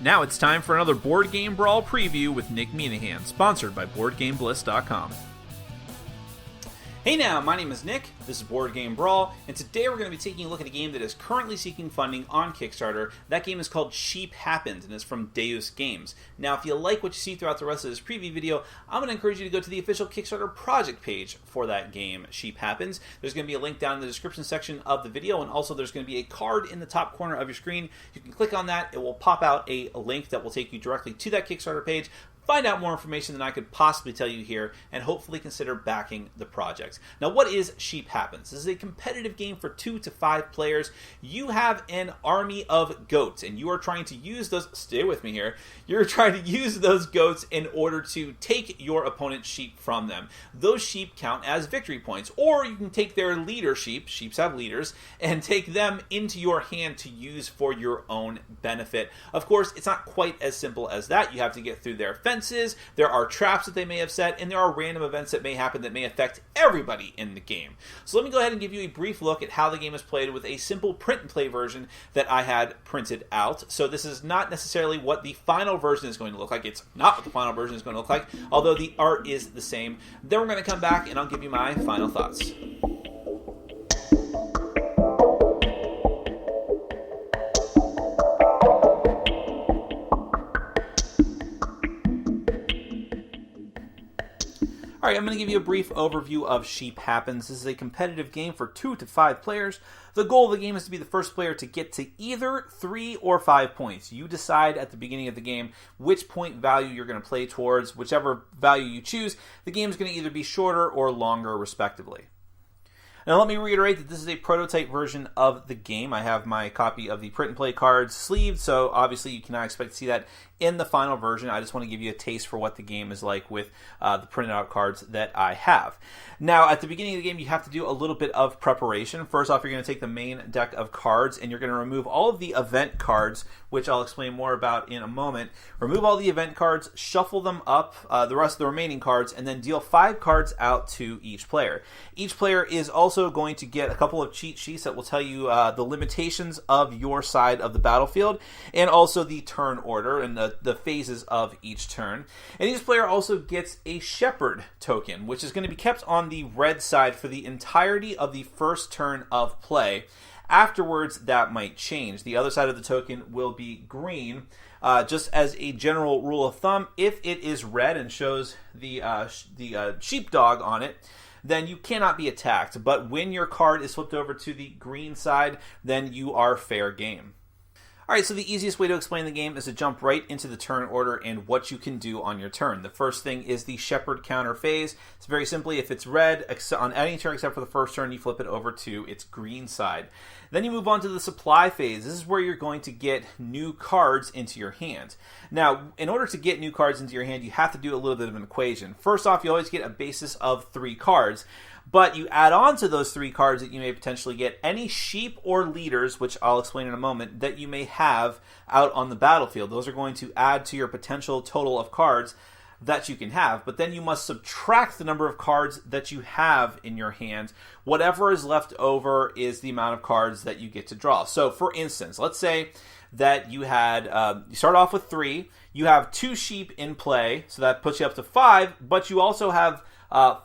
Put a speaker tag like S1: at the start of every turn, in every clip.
S1: Now it's time for another Board Game Brawl preview with Nick Minahan, sponsored by BoardGameBliss.com. Hey now, my name is Nick, this is Board Game Brawl, and today we're going to be taking a look at a game that is currently seeking funding on Kickstarter. That game is called Sheep Happens, and is from Deus Games. Now, if you like what you see throughout the rest of this preview video, I'm going to encourage you to go to the official Kickstarter project page for that game, Sheep Happens. There's going to be a link down in the description section of the video, and also there's going to be a card in the top corner of your screen. You can click on that, it will pop out a link that will take you directly to that Kickstarter page. Find out more information than I could possibly tell you here, and hopefully consider backing the project. Now, what is Sheep Happens? This is a competitive game for 2 to 5 players. You have an army of goats, and you are trying to use those, stay with me here, you're trying to use those goats in order to take your opponent's sheep from them. Those sheep count as victory points, or you can take their leader sheeps have leaders, and take them into your hand to use for your own benefit. Of course, it's not quite as simple as that. You have to get through their fence. There are traps that they may have set, and there are random events that may happen that may affect everybody in the game. So let me go ahead and give you a brief look at how the game is played with a simple print and play version that I had printed out. So this is not necessarily what the final version is going to look like. It's not what the final version is going to look like, although the art is the same. Then we're going to come back and I'll give you my final thoughts. Alright, I'm going to give you a brief overview of Sheep Happens. This is a competitive game for 2 to 5 players. The goal of the game is to be the first player to get to either 3 or 5 points. You decide at the beginning of the game which point value you're going to play towards. Whichever value you choose, the game is going to either be shorter or longer, respectively. Now let me reiterate that this is a prototype version of the game. I have my copy of the print and play cards sleeved, so obviously you cannot expect to see that in the final version. I just want to give you a taste for what the game is like with the printed out cards that I have. Now, at the beginning of the game, you have to do a little bit of preparation. First off, you're going to take the main deck of cards, and you're going to remove all of the event cards, which I'll explain more about in a moment. Remove all the event cards, shuffle them up, the rest of the remaining cards, and then deal 5 cards out to each player. Each player is also going to get a couple of cheat sheets that will tell you the limitations of your side of the battlefield, and also the turn order and the phases of each turn. And each player also gets a shepherd token, which is going to be kept on the red side for the entirety of the first turn of play. Afterwards, that might change. The other side of the token will be green. Just as a general rule of thumb, if it is red and shows the sheepdog on it, then you cannot be attacked. But when your card is flipped over to the green side, then you are fair game. Alright, so the easiest way to explain the game is to jump right into the turn order and what you can do on your turn. The first thing is the shepherd counter phase. It's very simply, if it's red on any turn except for the first turn, you flip it over to its green side. Then you move on to the supply phase. This is where you're going to get new cards into your hand. Now, in order to get new cards into your hand, you have to do a little bit of an equation. First off, you always get a basis of 3 cards. But you add on to those 3 cards that you may potentially get any sheep or leaders, which I'll explain in a moment, that you may have out on the battlefield. Those are going to add to your potential total of cards that you can have. But then you must subtract the number of cards that you have in your hand. Whatever is left over is the amount of cards that you get to draw. So, for instance, let's say that you had, you start off with 3, you have 2 sheep in play, so that puts you up to 5, but you also have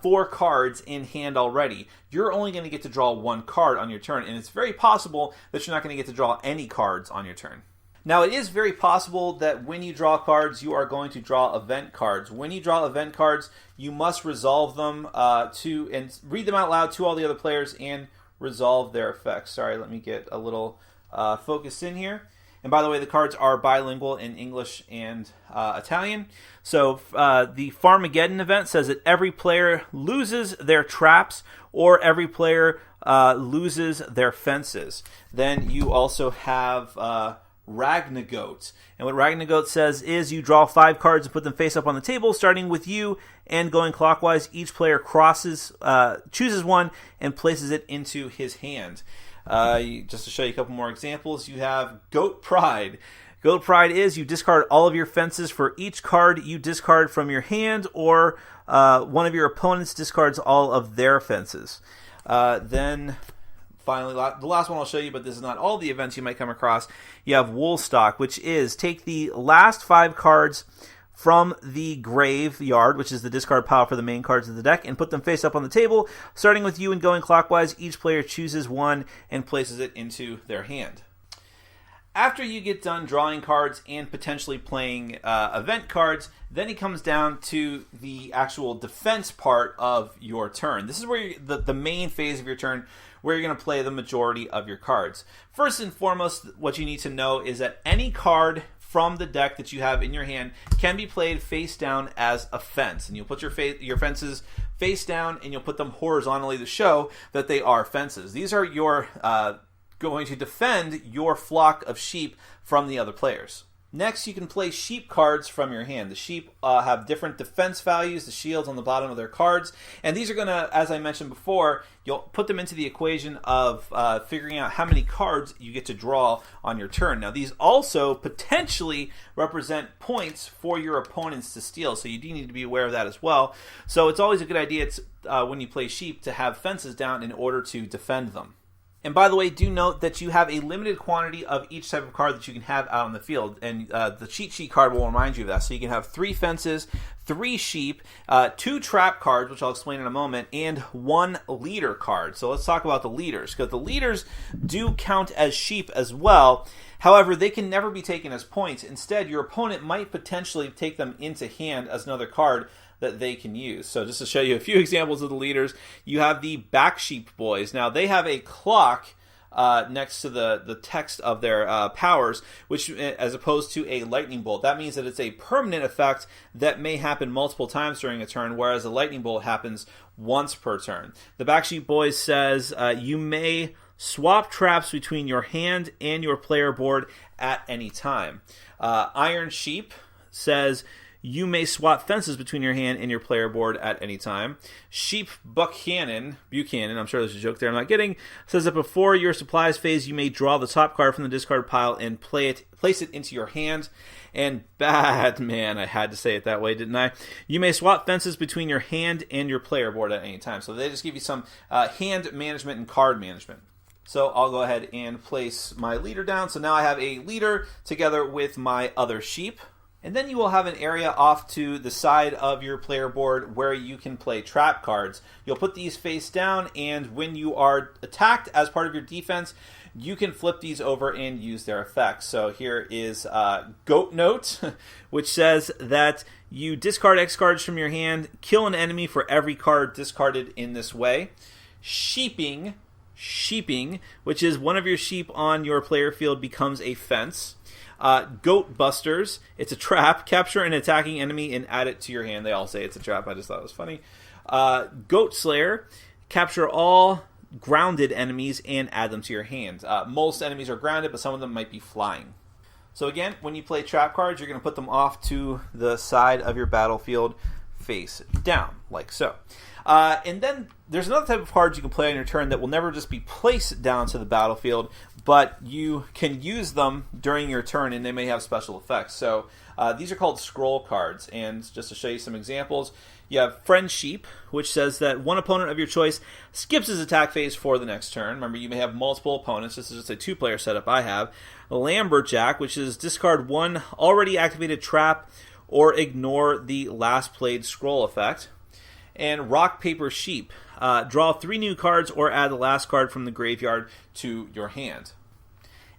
S1: 4 cards in hand already. You're only going to get to draw 1 card on your turn, and it's very possible that you're not going to get to draw any cards on your turn. Now, it is very possible that when you draw cards, you are going to draw event cards. When you draw event cards, you must resolve them and read them out loud to all the other players and resolve their effects. Sorry, let me get a little focused in here. And by the way, the cards are bilingual in English and Italian. So the Farmageddon event says that every player loses their traps or every player loses their fences. Then you also have Ragnagoat. And what Ragnagoat says is you draw 5 cards and put them face up on the table, starting with you and going clockwise. Each player chooses one and places it into his hand. Just to show you a couple more examples, you have Goat Pride. Goat Pride is you discard all of your fences for each card you discard from your hand, or one of your opponents discards all of their fences. Then finally, the last one I'll show you, but this is not all the events you might come across. You have Woolstock, which is take the last 5 cards from the graveyard, which is the discard pile for the main cards of the deck, and put them face up on the table. Starting with you and going clockwise, each player chooses one and places it into their hand. After you get done drawing cards and potentially playing event cards, then it comes down to the actual defense part of your turn. This is where the main phase of your turn, where you're going to play the majority of your cards. First and foremost, what you need to know is that any card from the deck that you have in your hand can be played face down as a fence. And you'll put your fences face down, and you'll put them horizontally to show that they are fences. These are your going to defend your flock of sheep from the other players. Next, you can play sheep cards from your hand. The sheep have different defense values, the shields on the bottom of their cards, and these are going to, as I mentioned before, you'll put them into the equation of figuring out how many cards you get to draw on your turn. Now, these also potentially represent points for your opponents to steal, so you do need to be aware of that as well. So it's always a good idea when you play sheep to have fences down in order to defend them. And by the way, do note that you have a limited quantity of each type of card that you can have out on the field. And the cheat sheet card will remind you of that. So you can have 3 fences, 3 sheep, 2 trap cards, which I'll explain in a moment, and 1 leader card. So let's talk about the leaders, because the leaders do count as sheep as well. However, they can never be taken as points. Instead, your opponent might potentially take them into hand as another card that they can use. So just to show you a few examples of the leaders, you have the Back Sheep Boys. Now, they have a clock next to the text of their powers, which as opposed to a lightning bolt. That means that it's a permanent effect that may happen multiple times during a turn, whereas a lightning bolt happens once per turn. The Back Sheep Boys says you may swap traps between your hand and your player board at any time. Iron Sheep says you may swap fences between your hand and your player board at any time. Sheep Buchanan, I'm sure there's a joke there I'm not getting, says that before your supplies phase, you may draw the top card from the discard pile and place it into your hand. And Batman, I had to say it that way, didn't I? You may swap fences between your hand and your player board at any time. So they just give you some hand management and card management. So I'll go ahead and place my leader down. So now I have a leader together with my other sheep. And then you will have an area off to the side of your player board where you can play trap cards. You'll put these face down, and when you are attacked as part of your defense, you can flip these over and use their effects. So here is Goat Note, which says that you discard X cards from your hand, kill an enemy for every card discarded in this way. Sheeping, which is one of your sheep on your player field becomes a fence. Goat Busters, it's a trap. Capture an attacking enemy and add it to your hand. They all say it's a trap. I just thought it was funny. Goat Slayer, capture all grounded enemies and add them to your hand. Most enemies are grounded, but some of them might be flying. So again, when you play trap cards, you're going to put them off to the side of your battlefield face down, like so. And then there's another type of cards you can play on your turn that will never just be placed down to the battlefield, but you can use them during your turn, and they may have special effects. So these are called scroll cards, and just to show you some examples, you have Friend Sheep, which says that one opponent of your choice skips his attack phase for the next turn. Remember, you may have multiple opponents. This is just a 2-player setup I have. Lumberjack, which is discard 1 already activated trap or ignore the last played scroll effect. And Rock, Paper, Sheep. Draw 3 new cards or add the last card from the graveyard to your hand.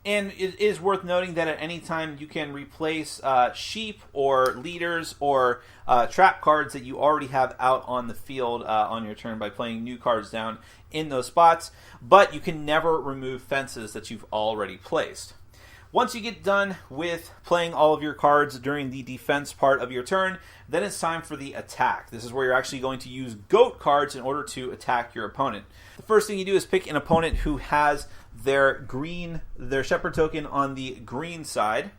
S1: And it is worth noting that at any time you can replace sheep or leaders or trap cards that you already have out on the field on your turn by playing new cards down in those spots, but you can never remove fences that you've already placed. Once you get done with playing all of your cards during the defense part of your turn, then it's time for the attack. This is where you're actually going to use goat cards in order to attack your opponent. The first thing you do is pick an opponent who has their shepherd token on the green side,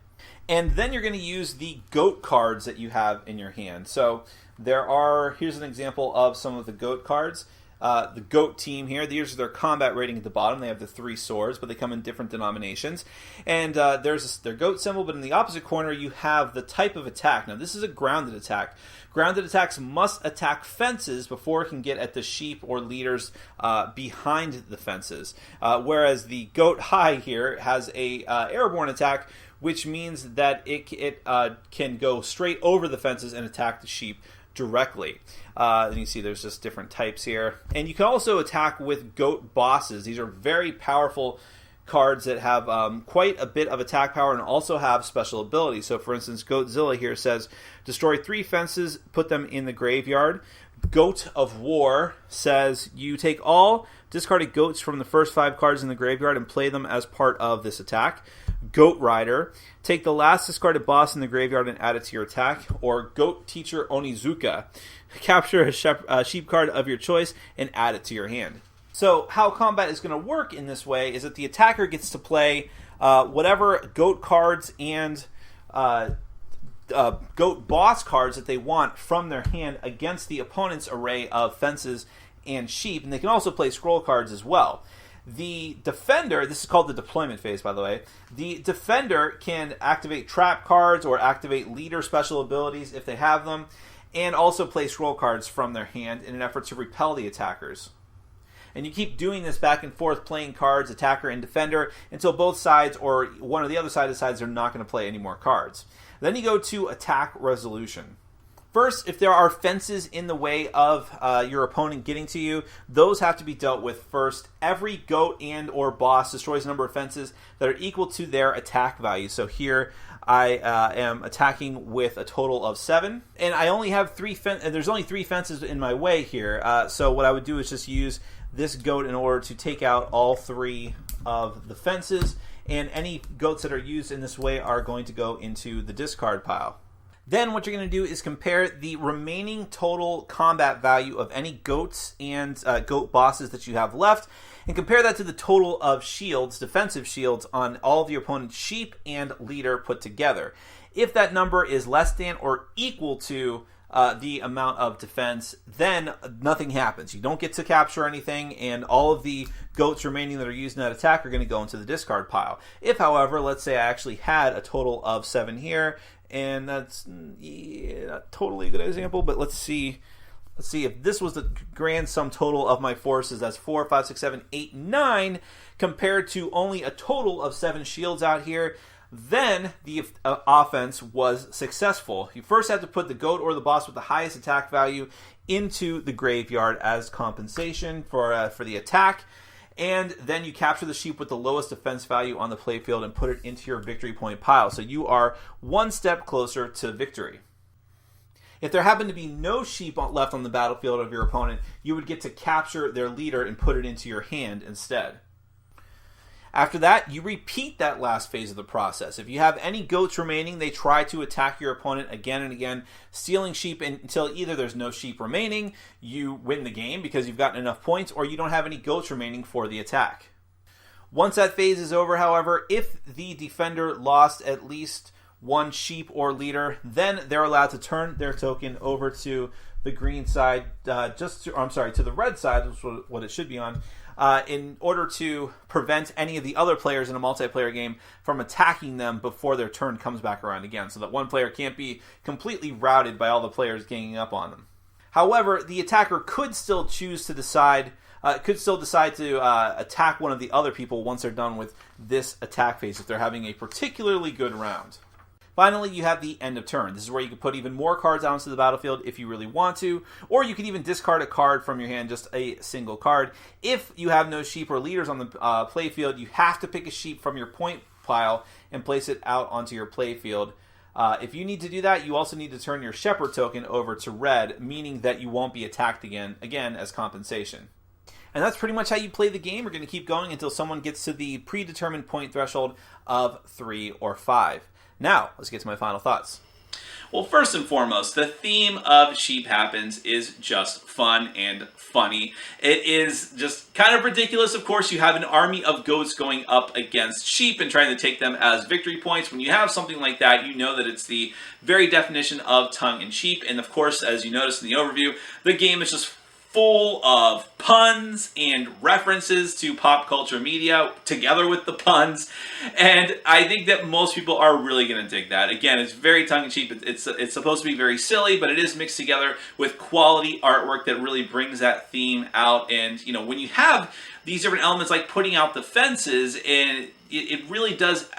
S1: and then you're going to use the goat cards that you have in your hand. So here's an example of some of the goat cards. the goat team here. These are their combat rating at the bottom. They have the 3 swords, but they come in different denominations. And there's their goat symbol, but in the opposite corner you have the type of attack. Now this is a grounded attack. Grounded attacks must attack fences before it can get at the sheep or leaders behind the fences. Whereas the goat high here has a airborne attack, which means that it can go straight over the fences and attack the sheep directly. And you see there's just different types here. And you can also attack with goat bosses. These are very powerful cards that have quite a bit of attack power and also have special abilities. So for instance, Goatzilla here says, destroy 3 fences, put them in the graveyard. Goat of War says, you take all discarded goats from the first 5 cards in the graveyard and play them as part of this attack. Goat Rider, take the last discarded boss in the graveyard and add it to your attack. Or Goat Teacher Onizuka, capture a sheep card of your choice and add it to your hand. So how combat is going to work in this way is that the attacker gets to play whatever goat cards and goat boss cards that they want from their hand against the opponent's array of fences and sheep, and they can also play scroll cards as well. The defender, this is called the deployment phase, by the way. The defender can activate trap cards or activate leader special abilities if they have them, and also play scroll cards from their hand in an effort to repel the attackers. And you keep doing this back and forth, playing cards, attacker and defender, until both sides or one or the other side decides they're not going to play any more cards. Then you go to attack resolution. First, if there are fences in the way of your opponent getting to you, those have to be dealt with first. Every goat and or boss destroys a number of fences that are equal to their attack value. So here I am attacking with a total of 7, and I only have 3 there's only 3 fences in my way here. So what I would do is just use this goat in order to take out all 3 of the fences, and any goats that are used in this way are going to go into the discard pile. Then what you're going to do is compare the remaining total combat value of any goats and goat bosses that you have left, and compare that to the total of shields, defensive shields, on all of your opponent's sheep and leader put together. If that number is less than or equal to the amount of defense, then nothing happens. You don't get to capture anything, and all of the goats remaining that are used in that attack are going to go into the discard pile. If, however, let's say I actually had a total of 7 here, and that's not totally a good example, but let's see if this was the grand sum total of my forces. That's 4, 5, 6, 7, 8, 9, compared to only a total of 7 shields out here. Then the offense was successful. You first have to put the goat or the boss with the highest attack value into the graveyard as compensation for the attack, and then you capture the sheep with the lowest defense value on the playfield and put it into your victory point pile. So you are one step closer to victory. If there happened to be no sheep left on the battlefield of your opponent, you would get to capture their leader and put it into your hand instead. After that, you repeat that last phase of the process. If you have any goats remaining, they try to attack your opponent again and again, stealing sheep until either there's no sheep remaining, you win the game because you've gotten enough points, or you don't have any goats remaining for the attack. Once that phase is over, however, if the defender lost at least 1 sheep or leader, then they're allowed to turn their token over to the green side, to the red side, which is what it should be on, in order to prevent any of the other players in a multiplayer game from attacking them before their turn comes back around again, so that one player can't be completely routed by all the players ganging up on them. However, the attacker could still decide to attack one of the other people once they're done with this attack phase if they're having a particularly good round. Finally, you have the end of turn. This is where you can put even more cards out onto the battlefield if you really want to, or you can even discard a card from your hand, just a single card. If you have no sheep or leaders on the playfield, you have to pick a sheep from your point pile and place it out onto your playfield. If you need to do that, you also need to turn your shepherd token over to red, meaning that you won't be attacked again as compensation. And that's pretty much how you play the game. We're going to keep going until someone gets to the predetermined point threshold of 3 or 5. Now, let's get to my final thoughts.
S2: Well, first and foremost, the theme of Sheep Happens is just fun and funny. It is just kind of ridiculous. Of course, you have an army of goats going up against sheep and trying to take them as victory points. When you have something like that, you know that it's the very definition of tongue-in-cheek. And of course, as you notice in the overview, the game is just full of puns and references to pop culture media together with the puns, and I think that most people are really going to dig that. Again, it's very tongue-in-cheek. It's supposed to be very silly, but it is mixed together with quality artwork that really brings that theme out. And when you have these different elements like putting out the fences, and it really does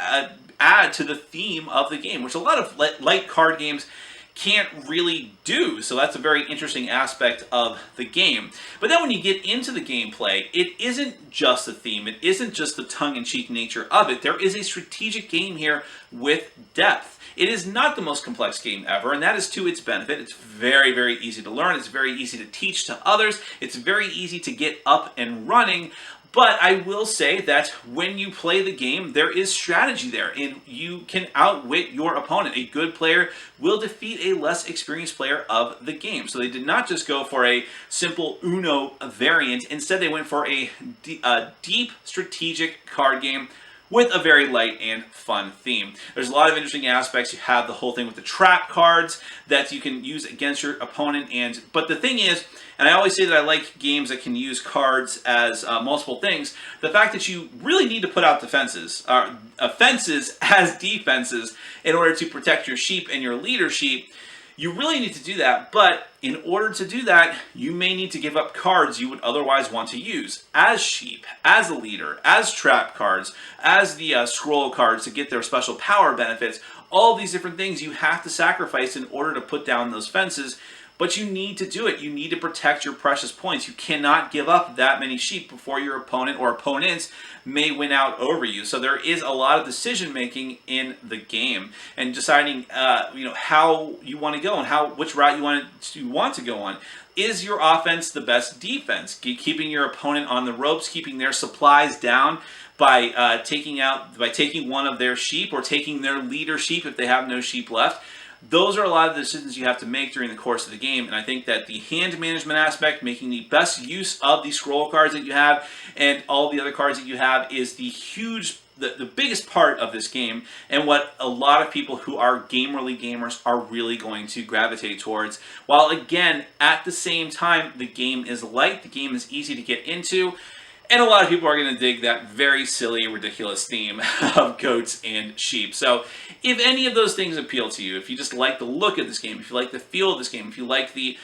S2: add to the theme of the game, which a lot of light card games can't really do. So that's a very interesting aspect of the game. But then when you get into the gameplay, it isn't just the theme. It isn't just the tongue-in-cheek nature of it. There is a strategic game here with depth. It is not the most complex game ever, and that is to its benefit. It's very, very easy to learn. It's very easy to teach to others. It's very easy to get up and running. But I will say that when you play the game, there is strategy there, and you can outwit your opponent. A good player will defeat a less experienced player of the game. So they did not just go for a simple Uno variant. Instead, they went for a deep strategic card game with a very light and fun theme. There's a lot of interesting aspects. You have the whole thing with the trap cards that you can use against your opponent. But the thing is, and I always say that I like games that can use cards as multiple things, the fact that you really need to put out defenses, offenses as defenses in order to protect your sheep and your leader sheep. You really need to do that, but in order to do that, you may need to give up cards you would otherwise want to use as sheep, as a leader, as trap cards, as the scroll cards to get their special power benefits. All these different things you have to sacrifice in order to put down those fences, but you need to do it. You need to protect your precious points. You cannot give up that many sheep before your opponent or opponents may win out over you. So there is a lot of decision making in the game and deciding how you want to go and which route you want to go on. Is your offense the best defense? Keeping your opponent on the ropes, keeping their supplies down by taking one of their sheep or taking their leader sheep if they have no sheep left. Those are a lot of the decisions you have to make during the course of the game, and I think that the hand management aspect, making the best use of the scroll cards that you have and all the other cards that you have, is the biggest part of this game, and what a lot of people who are gamerly gamers are really going to gravitate towards. While again, at the same time, the game is light, the game is easy to get into, and a lot of people are going to dig that very silly, ridiculous theme of goats and sheep. So if any of those things appeal to you, if you just like the look of this game, if you like the feel of this game, if you like the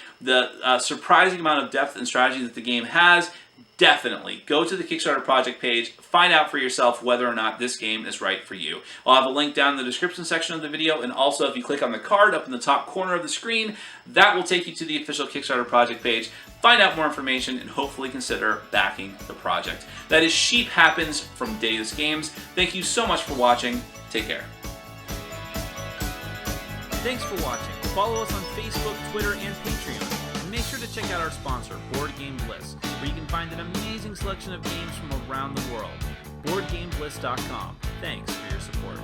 S2: surprising amount of depth and strategy that the game has, definitely go to the Kickstarter project page, find out for yourself whether or not this game is right for you. I'll have a link down in the description section of the video, and also if you click on the card up in the top corner of the screen, that will take you to the official Kickstarter project page. Find out more information and hopefully consider backing the project. That is Sheep Happens from Days Games. Thank you so much for watching. Take care.
S1: Thanks for watching. Follow us on Facebook, Twitter, and Patreon. And make sure to check out our sponsor, Board Game Bliss, where you can find an amazing selection of games from around the world. BoardGameBliss.com. Thanks for your support.